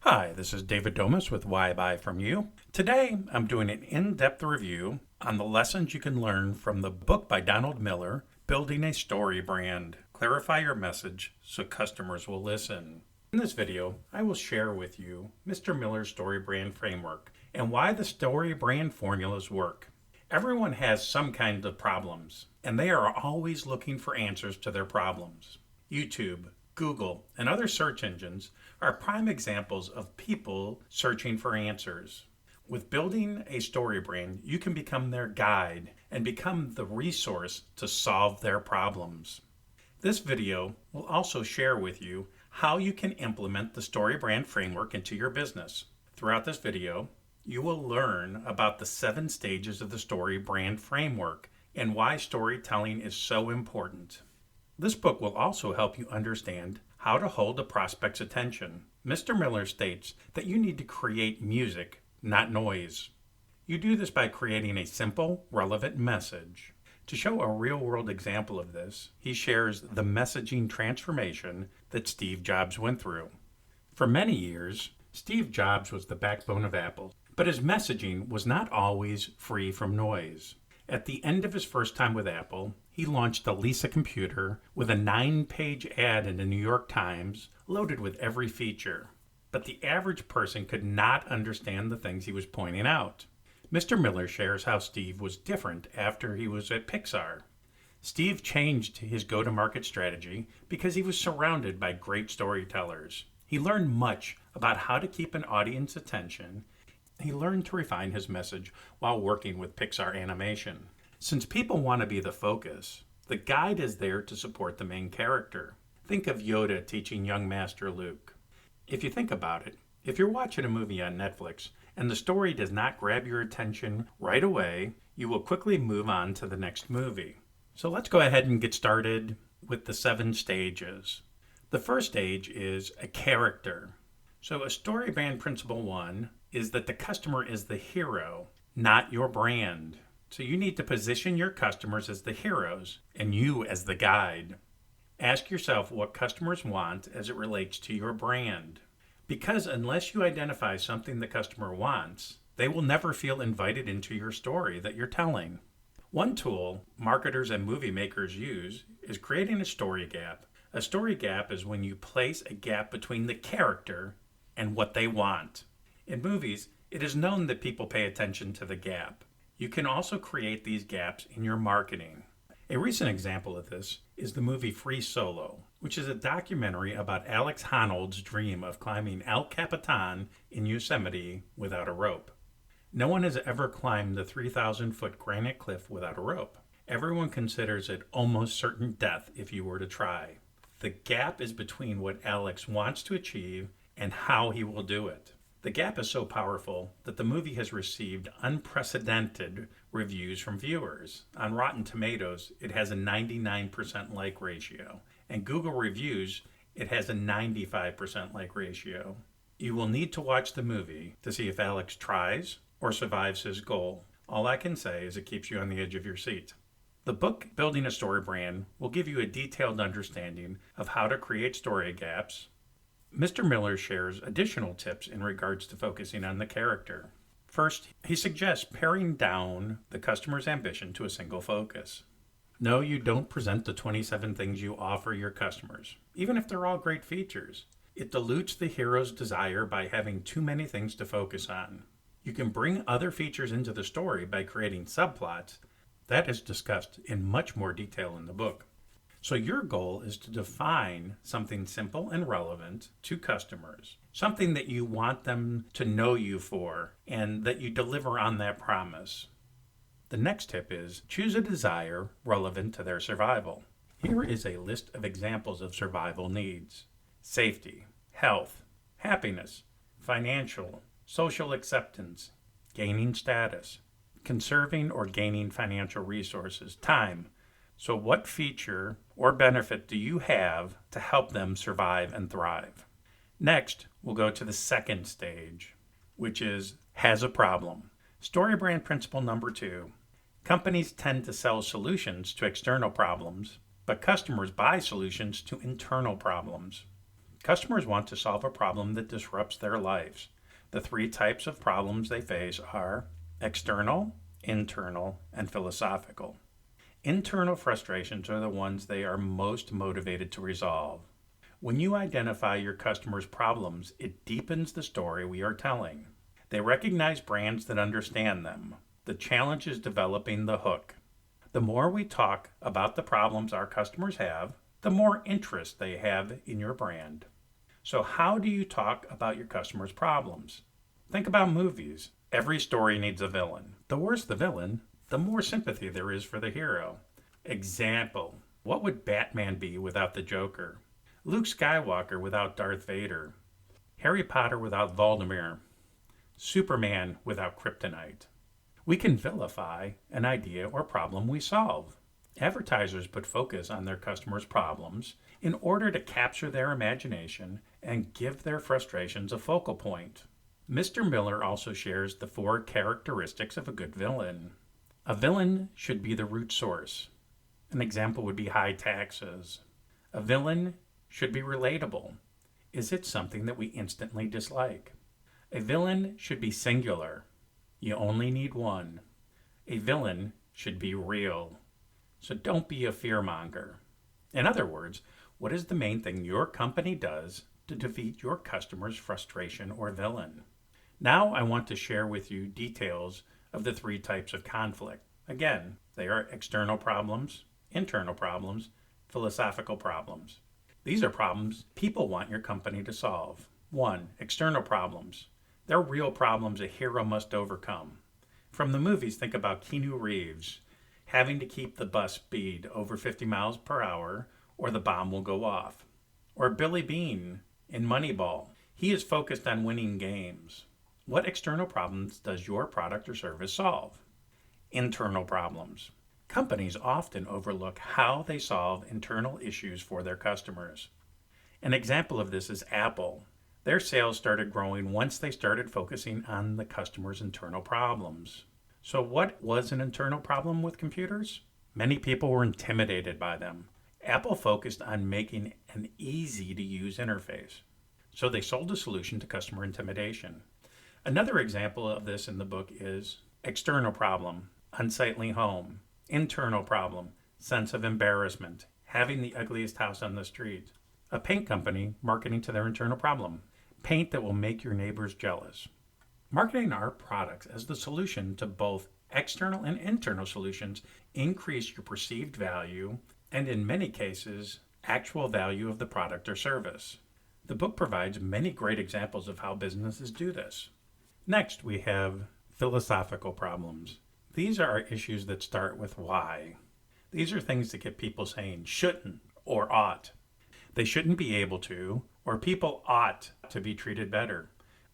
Hi, this is David Domas with Why Buy From You. Today, I'm doing an in-depth review on the lessons you can learn from the book by Donald Miller, Building a Story Brand. Clarify your message so customers will listen. In this video, I will share with you Mr. Miller's Story Brand framework and why the Story Brand formulas work. Everyone has some kind of problems, and they are always looking for answers to their problems. YouTube, Google, and other search engines are prime examples of people searching for answers. With building a story brand, you can become their guide and become the resource to solve their problems. This video will also share with you how you can implement the story brand framework into your business. Throughout this video, you will learn about the 7 stages of the story brand framework and why storytelling is so important. This book will also help you understand how to hold a prospect's attention. Mr. Miller states that you need to create music, not noise. You do this by creating a simple, relevant message. To show a real-world example of this, he shares the messaging transformation that Steve Jobs went through. For many years, Steve Jobs was the backbone of Apple, but his messaging was not always free from noise. At the end of his first time with Apple, he launched the Lisa computer with a 9-page ad in the New York Times loaded with every feature. But the average person could not understand the things he was pointing out. Mr. Miller shares how Steve was different after he was at Pixar. Steve changed his go-to-market strategy because he was surrounded by great storytellers. He learned much about how to keep an audience's attention. He learned to refine his message while working with Pixar Animation. Since people want to be the focus, the guide is there to support the main character. Think of Yoda teaching young Master Luke. If you think about it, if you're watching a movie on Netflix and the story does not grab your attention right away, you will quickly move on to the next movie. So let's go ahead and get started with the 7 stages. The first stage is a character. So a story brand principle 1 is that the customer is the hero, not your brand. So you need to position your customers as the heroes and you as the guide. Ask yourself what customers want as it relates to your brand. Because unless you identify something the customer wants, they will never feel invited into your story that you're telling. One tool marketers and movie makers use is creating a story gap. A story gap is when you place a gap between the character and what they want. In movies, it is known that people pay attention to the gap. You can also create these gaps in your marketing. A recent example of this is the movie Free Solo, which is a documentary about Alex Honnold's dream of climbing El Capitan in Yosemite without a rope. No one has ever climbed the 3,000-foot granite cliff without a rope. Everyone considers it almost certain death if you were to try. The gap is between what Alex wants to achieve and how he will do it. The gap is so powerful that the movie has received unprecedented reviews from viewers. On Rotten Tomatoes, it has a 99% like ratio, and Google Reviews, it has a 95% like ratio. You will need to watch the movie to see if Alex tries or survives his goal. All I can say is it keeps you on the edge of your seat. The book, Building a Story Brand, will give you a detailed understanding of how to create story gaps. Mr. Miller shares additional tips in regards to focusing on the character. First, he suggests paring down the customer's ambition to a single focus. No, you don't present the 27 things you offer your customers, even if they're all great features. It dilutes the hero's desire by having too many things to focus on. You can bring other features into the story by creating subplots. That is discussed in much more detail in the book. So your goal is to define something simple and relevant to customers, something that you want them to know you for, and that you deliver on that promise. The next tip is choose a desire relevant to their survival. Here is a list of examples of survival needs: safety, health, happiness, financial, social acceptance, gaining status, conserving or gaining financial resources, time. So what feature or benefit do you have to help them survive and thrive? Next, we'll go to the second stage, which is has a problem. Story brand principle number 2. Companies tend to sell solutions to external problems, but customers buy solutions to internal problems. Customers want to solve a problem that disrupts their lives. The three types of problems they face are external, internal, and philosophical. Internal frustrations are the ones they are most motivated to resolve. When you identify your customers' problems, it deepens the story we are telling. They recognize brands that understand them. The challenge is developing the hook. The more we talk about the problems our customers have, the more interest they have in your brand. So how do you talk about your customers' problems? Think about movies. Every story needs a villain. The worse the villain, the more sympathy there is for the hero. Example, what would Batman be without the Joker? Luke Skywalker without Darth Vader? Harry Potter without Voldemort? Superman without kryptonite? We can vilify an idea or problem we solve. Advertisers put focus on their customers' problems in order to capture their imagination and give their frustrations a focal point. Mr. Miller also shares the 4 characteristics of a good villain. A villain should be the root source. An example would be high taxes. A villain should be relatable. Is it something that we instantly dislike? A villain should be singular. You only need one. A villain should be real. So don't be a fearmonger. In other words, what is the main thing your company does to defeat your customer's frustration or villain? Now I want to share with you details of the 3 types of conflict. Again, they are external problems, internal problems, philosophical problems. These are problems people want your company to solve. 1. External problems. They're real problems a hero must overcome. From the movies, think about Keanu Reeves having to keep the bus speed over 50 miles per hour or the bomb will go off. Or Billy Bean in Moneyball. He is focused on winning games. What external problems does your product or service solve? Internal problems. Companies often overlook how they solve internal issues for their customers. An example of this is Apple. Their sales started growing once they started focusing on the customer's internal problems. So what was an internal problem with computers? Many people were intimidated by them. Apple focused on making an easy-to-use interface. So they sold a solution to customer intimidation. Another example of this in the book is external problem, unsightly home. Internal problem, sense of embarrassment, having the ugliest house on the street. A paint company marketing to their internal problem, paint that will make your neighbors jealous. Marketing our products as the solution to both external and internal solutions increase your perceived value and in many cases, actual value of the product or service. The book provides many great examples of how businesses do this. Next, we have philosophical problems. These are issues that start with why. These are things that get people saying shouldn't or ought. They shouldn't be able to, or people ought to be treated better.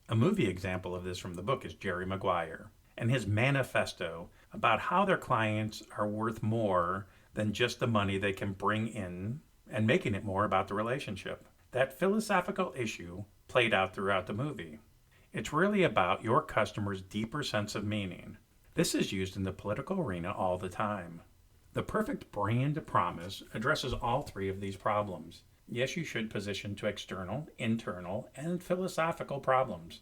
A movie example of this from the book is Jerry Maguire and his manifesto about how their clients are worth more than just the money they can bring in and making it more about the relationship. That philosophical issue played out throughout the movie. It's really about your customer's deeper sense of meaning. This is used in the political arena all the time. The perfect brand promise addresses all 3 of these problems. Yes, you should position to external, internal, and philosophical problems.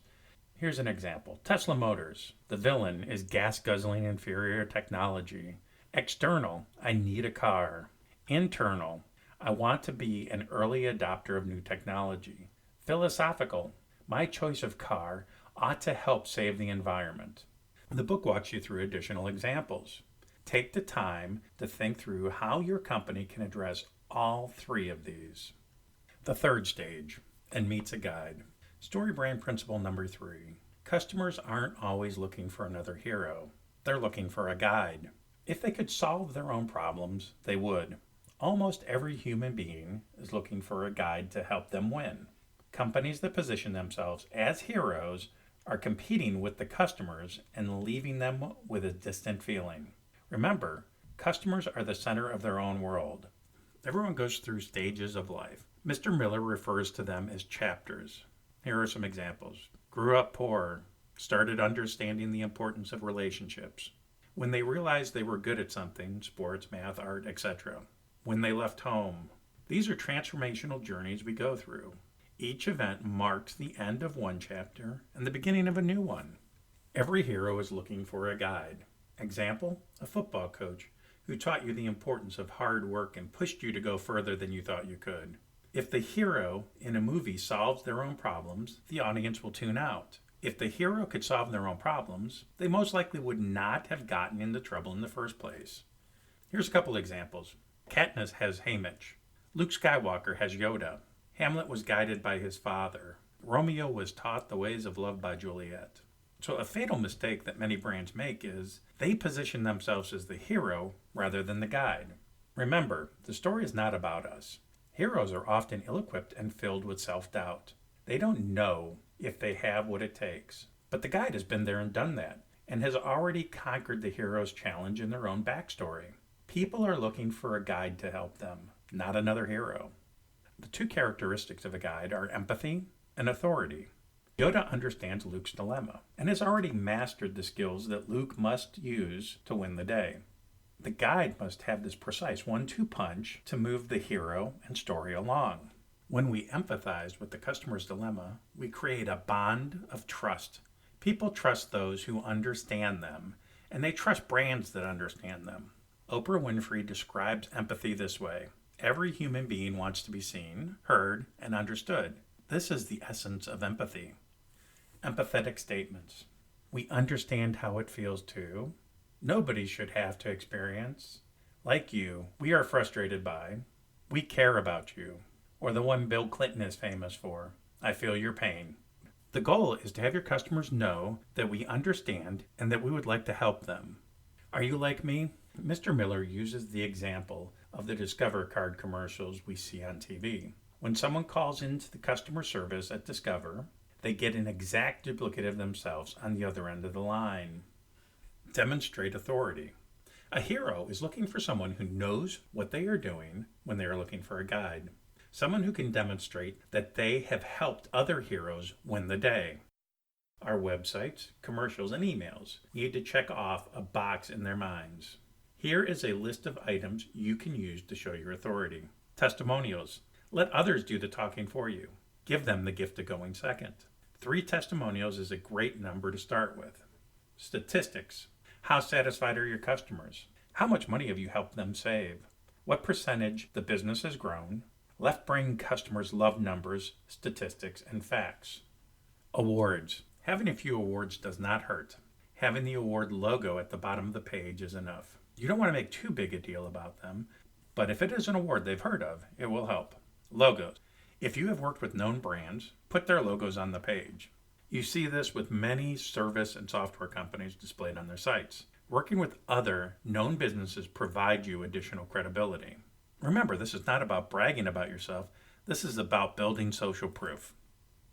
Here's an example. Tesla Motors. The villain is gas-guzzling inferior technology. External, I need a car. Internal, I want to be an early adopter of new technology. Philosophical, my choice of car ought to help save the environment. The book walks you through additional examples. Take the time to think through how your company can address all 3 of these. The 3rd stage, and meets a guide. Storybrand principle number 3. Customers aren't always looking for another hero. They're looking for a guide. If they could solve their own problems, they would. Almost every human being is looking for a guide to help them win. Companies that position themselves as heroes are competing with the customers and leaving them with a distant feeling. Remember, customers are the center of their own world. Everyone goes through stages of life. Mr. Miller refers to them as chapters. Here are some examples. Grew up poor, started understanding the importance of relationships. When they realized they were good at something, sports, math, art, etc. When they left home. These are transformational journeys we go through. Each event marks the end of one chapter and the beginning of a new one. Every hero is looking for a guide. Example, a football coach who taught you the importance of hard work and pushed you to go further than you thought you could. If the hero in a movie solves their own problems, the audience will tune out. If the hero could solve their own problems, they most likely would not have gotten into trouble in the first place. Here's a couple examples. Katniss has Haymitch. Luke Skywalker has Yoda. Hamlet was guided by his father. Romeo was taught the ways of love by Juliet. So a fatal mistake that many brands make is they position themselves as the hero rather than the guide. Remember, the story is not about us. Heroes are often ill-equipped and filled with self-doubt. They don't know if they have what it takes. But the guide has been there and done that, and has already conquered the hero's challenge in their own backstory. People are looking for a guide to help them, not another hero. The two characteristics of a guide are empathy and authority. Yoda understands Luke's dilemma and has already mastered the skills that Luke must use to win the day. The guide must have this precise 1-2 punch to move the hero and story along. When we empathize with the customer's dilemma, we create a bond of trust. People trust those who understand them, and they trust brands that understand them. Oprah Winfrey describes empathy this way: every human being wants to be seen, heard, and understood. This is the essence of empathy. Empathetic statements. We understand how it feels too. Nobody should have to experience. Like you, we are frustrated by. We care about you. Or the one Bill Clinton is famous for. I feel your pain. The goal is to have your customers know that we understand and that we would like to help them. Are you like me? Mr. Miller uses the example of the Discover card commercials we see on TV. When someone calls into the customer service at Discover, they get an exact duplicate of themselves on the other end of the line. Demonstrate authority. A hero is looking for someone who knows what they are doing when they are looking for a guide. Someone who can demonstrate that they have helped other heroes win the day. Our websites, commercials, and emails need to check off a box in their minds. Here is a list of items you can use to show your authority. Testimonials. Let others do the talking for you. Give them the gift of going second. 3 testimonials is a great number to start with. Statistics. How satisfied are your customers? How much money have you helped them save? What percentage the business has grown? Left-brain customers love numbers, statistics, and facts. Awards. Having a few awards does not hurt. Having the award logo at the bottom of the page is enough. You don't want to make too big a deal about them, but if it is an award they've heard of, it will help. Logos. If you have worked with known brands, put their logos on the page. You see this with many service and software companies displayed on their sites. Working with other known businesses provide you additional credibility. Remember, this is not about bragging about yourself. This is about building social proof.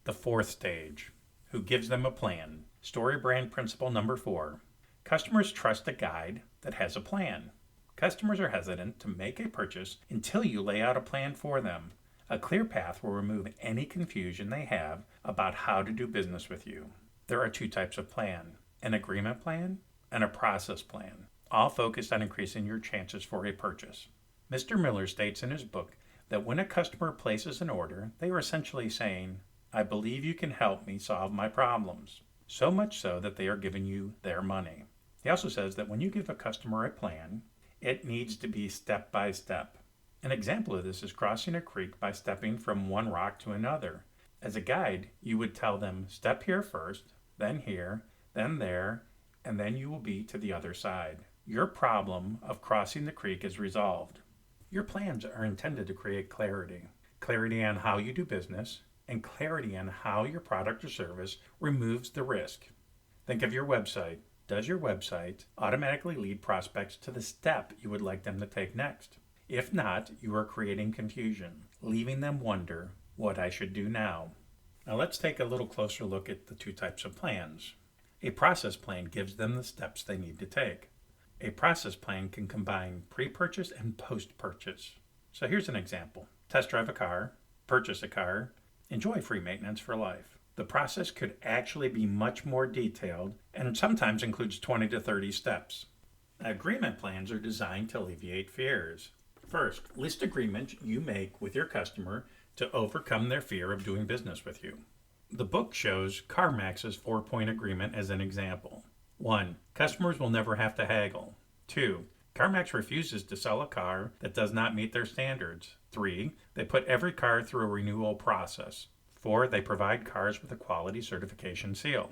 The 4th stage. Who gives them a plan? Storybrand principle number 4. Customers trust a guide that has a plan. Customers are hesitant to make a purchase until you lay out a plan for them. A clear path will remove any confusion they have about how to do business with you. There are 2 types of plan: an agreement plan and a process plan, all focused on increasing your chances for a purchase. Mr. Miller states in his book that when a customer places an order, they are essentially saying, I believe you can help me solve my problems. So much so that they are giving you their money. He also says that when you give a customer a plan, it needs to be step by step. An example of this is crossing a creek by stepping from one rock to another. As a guide, you would tell them, step here first, then here, then there, and then you will be to the other side. Your problem of crossing the creek is resolved. Your plans are intended to create clarity. Clarity on how you do business, and clarity on how your product or service removes the risk. Think of your website. Does your website automatically lead prospects to the step you would like them to take next? If not, you are creating confusion, leaving them wonder what I should do now. Now let's take a little closer look at the 2 types of plans. A process plan gives them the steps they need to take. A process plan can combine pre-purchase and post-purchase. So here's an example. Test drive a car, purchase a car, enjoy free maintenance for life. The process could actually be much more detailed and sometimes includes 20 to 30 steps. Agreement plans are designed to alleviate fears. First, list agreements you make with your customer to overcome their fear of doing business with you. The book shows CarMax's 4-point agreement as an example. 1. Customers will never have to haggle. 2. CarMax refuses to sell a car that does not meet their standards. 3. They put every car through a renewal process. 4. They provide cars with a quality certification seal.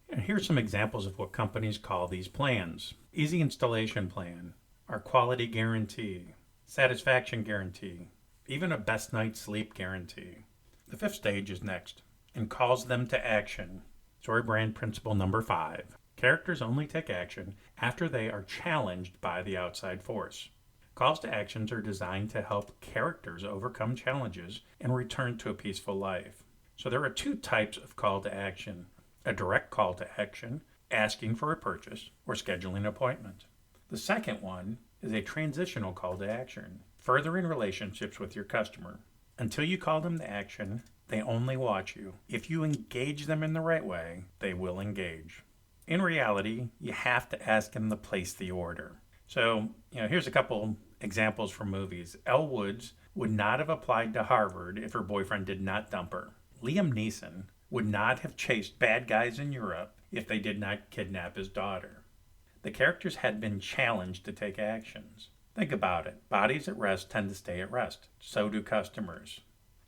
And here's some examples of what companies call these plans. Easy installation plan, our quality guarantee, satisfaction guarantee, even a best night's sleep guarantee. The 5th stage is next and calls them to action. Storybrand principle number 5. Characters only take action after they are challenged by the outside force. Calls to actions are designed to help characters overcome challenges and return to a peaceful life. So there are 2 types of call to action. A direct call to action, asking for a purchase or scheduling an appointment. The second one is a transitional call to action, furthering relationships with your customer. Until you call them to action, they only watch you. If you engage them in the right way, they will engage. In reality, you have to ask them to place the order. So, here's a couple examples from movies. Elle Woods would not have applied to Harvard if her boyfriend did not dump her. Liam Neeson would not have chased bad guys in Europe if they did not kidnap his daughter. The characters had been challenged to take actions. Think about it. Bodies at rest tend to stay at rest. So do customers.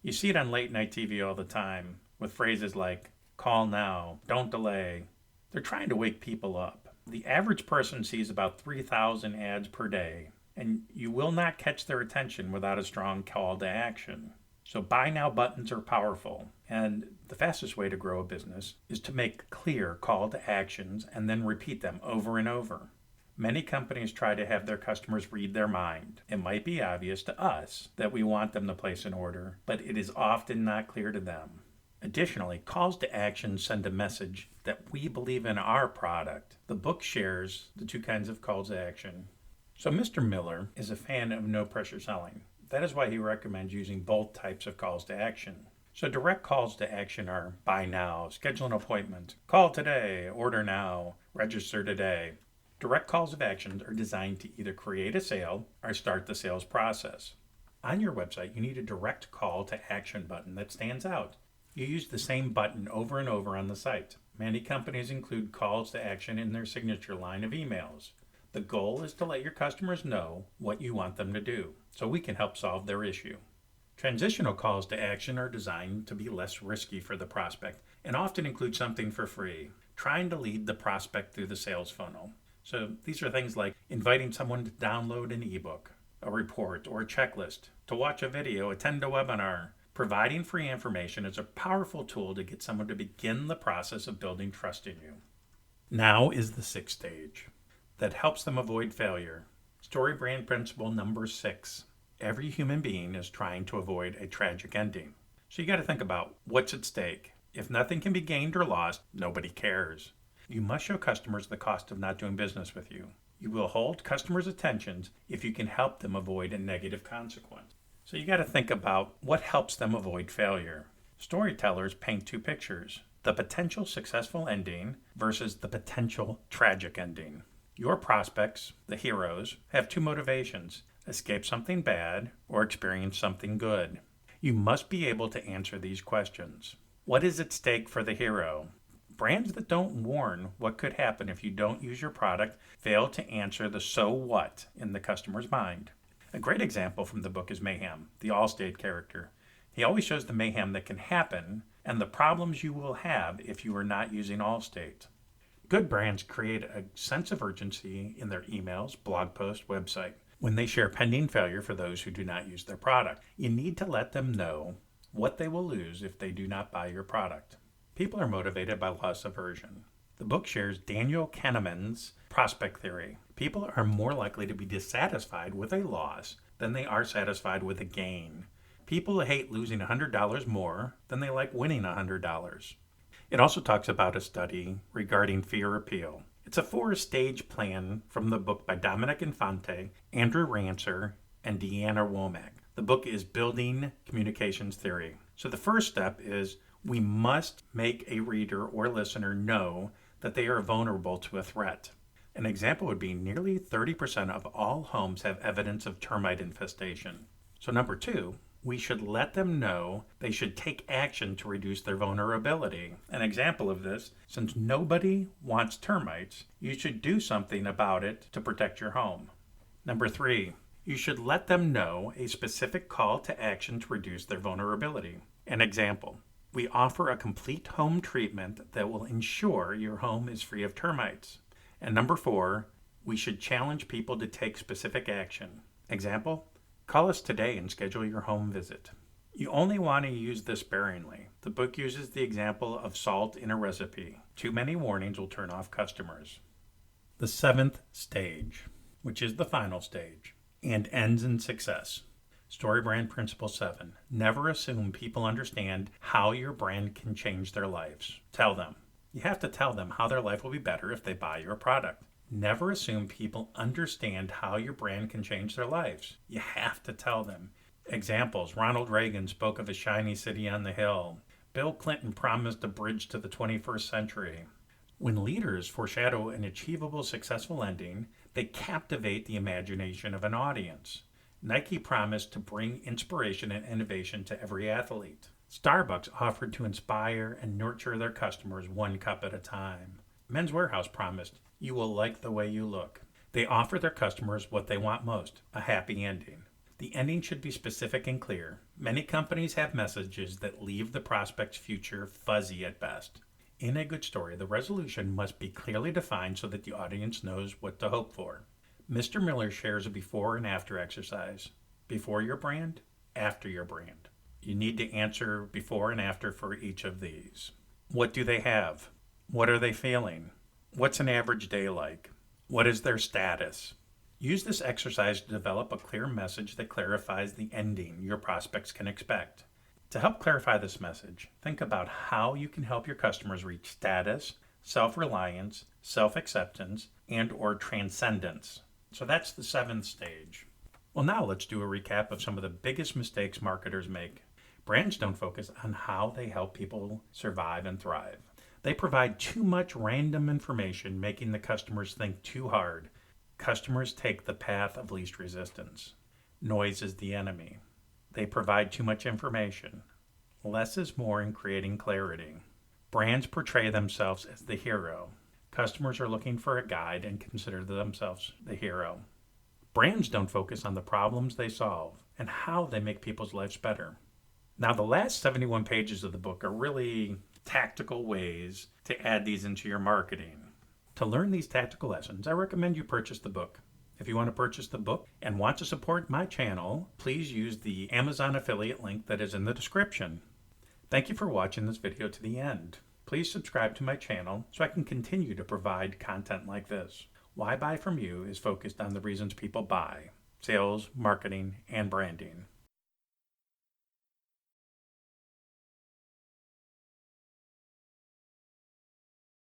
You see it on late night TV all the time with phrases like, call now, don't delay. They're trying to wake people up. The average person sees about 3,000 ads per day, and you will not catch their attention without a strong call to action. So buy now buttons are powerful, and the fastest way to grow a business is to make clear call to actions and then repeat them over and over. Many companies try to have their customers read their mind. It might be obvious to us that we want them to place an order, but it is often not clear to them. Additionally, calls to action send a message that we believe in our product. The book shares the 2 kinds of calls to action. So Mr. Miller is a fan of no pressure selling. That is why he recommends using both types of calls to action. So direct calls to action are buy now, schedule an appointment, call today, order now, register today. Direct calls of action are designed to either create a sale or start the sales process. On your website, you need a direct call to action button that stands out. You use the same button over and over on the site. Many companies include calls to action in their signature line of emails. The goal is to let your customers know what you want them to do, so we can help solve their issue. Transitional calls to action are designed to be less risky for the prospect and often include something for free, trying to lead the prospect through the sales funnel. So these are things like inviting someone to download an ebook, a report, or a checklist, to watch a video, attend a webinar. Providing free information is a powerful tool to get someone to begin the process of building trust in you. Now is the 6th stage that helps them avoid failure. Storybrand principle number 6. Every human being is trying to avoid a tragic ending. So you got to think about what's at stake. If nothing can be gained or lost, nobody cares. You must show customers the cost of not doing business with you. You will hold customers' attentions if you can help them avoid a negative consequence. So you got to think about what helps them avoid failure. Storytellers paint 2 pictures, the potential successful ending versus the potential tragic ending. Your prospects, the heroes, have 2 motivations, escape something bad or experience something good. You must be able to answer these questions. What is at stake for the hero? Brands that don't warn what could happen if you don't use your product fail to answer the so what in the customer's mind. A great example from the book is Mayhem, the Allstate character. He always shows the mayhem that can happen and the problems you will have if you are not using Allstate. Good brands create a sense of urgency in their emails, blog posts, website when they share pending failure for those who do not use their product. You need to let them know what they will lose if they do not buy your product. People are motivated by loss aversion. The book shares Daniel Kahneman's prospect theory. People are more likely to be dissatisfied with a loss than they are satisfied with a gain. People hate losing $100 more than they like winning $100. It also talks about a study regarding fear appeal. It's a 4-stage plan from the book by Dominic Infante, Andrew Rancer, and Deanna Womack. The book is Building Communications Theory. So the first step is we must make a reader or listener know that they are vulnerable to a threat. An example would be nearly 30% of all homes have evidence of termite infestation. So number 2, We should let them know they should take action to reduce their vulnerability. An example of this, since nobody wants termites, you should do something about it to protect your home. Number 3, you should let them know a specific call to action to reduce their vulnerability. An example, we offer a complete home treatment that will ensure your home is free of termites. And number 4, we should challenge people to take specific action. Example, call us today and schedule your home visit. You only want to use this sparingly. The book uses the example of salt in a recipe. Too many warnings will turn off customers. The 7th stage, which is the final stage, and ends in success. Storybrand Principle 7. Never assume people understand how your brand can change their lives. Tell them. You have to tell them how their life will be better if they buy your product. Never assume people understand how your brand can change their lives. You have to tell them. Examples, Ronald Reagan spoke of a shiny city on the hill. Bill Clinton promised a bridge to the 21st century. When leaders foreshadow an achievable, successful ending, they captivate the imagination of an audience. Nike promised to bring inspiration and innovation to every athlete. Starbucks offered to inspire and nurture their customers one cup at a time. Men's Warehouse promised, you will like the way you look. They offer their customers what they want most, a happy ending. The ending should be specific and clear. Many companies have messages that leave the prospect's future fuzzy at best. In a good story, the resolution must be clearly defined so that the audience knows what to hope for. Mr. Miller shares a before and after exercise. Before your brand, after your brand. You need to answer before and after for each of these. What do they have? What are they feeling? What's an average day like? What is their status? Use this exercise to develop a clear message that clarifies the ending your prospects can expect. To help clarify this message, think about how you can help your customers reach status, self-reliance, self-acceptance, and/or transcendence. So that's the 7th stage. Well, now let's do a recap of some of the biggest mistakes marketers make. Brands don't focus on how they help people survive and thrive. They provide too much random information, making the customers think too hard. Customers take the path of least resistance. Noise is the enemy. They provide too much information. Less is more in creating clarity. Brands portray themselves as the hero. Customers are looking for a guide and consider themselves the hero. Brands don't focus on the problems they solve and how they make people's lives better. Now, the last 71 pages of the book are really tactical ways to add these into your marketing. To learn these tactical lessons, I recommend you purchase the book. If you want to purchase the book and want to support my channel, please use the Amazon affiliate link that is in the description. Thank you for watching this video to the end. Please subscribe to my channel so I can continue to provide content like this. Why Buy From You is focused on the reasons people buy: sales, marketing, and branding.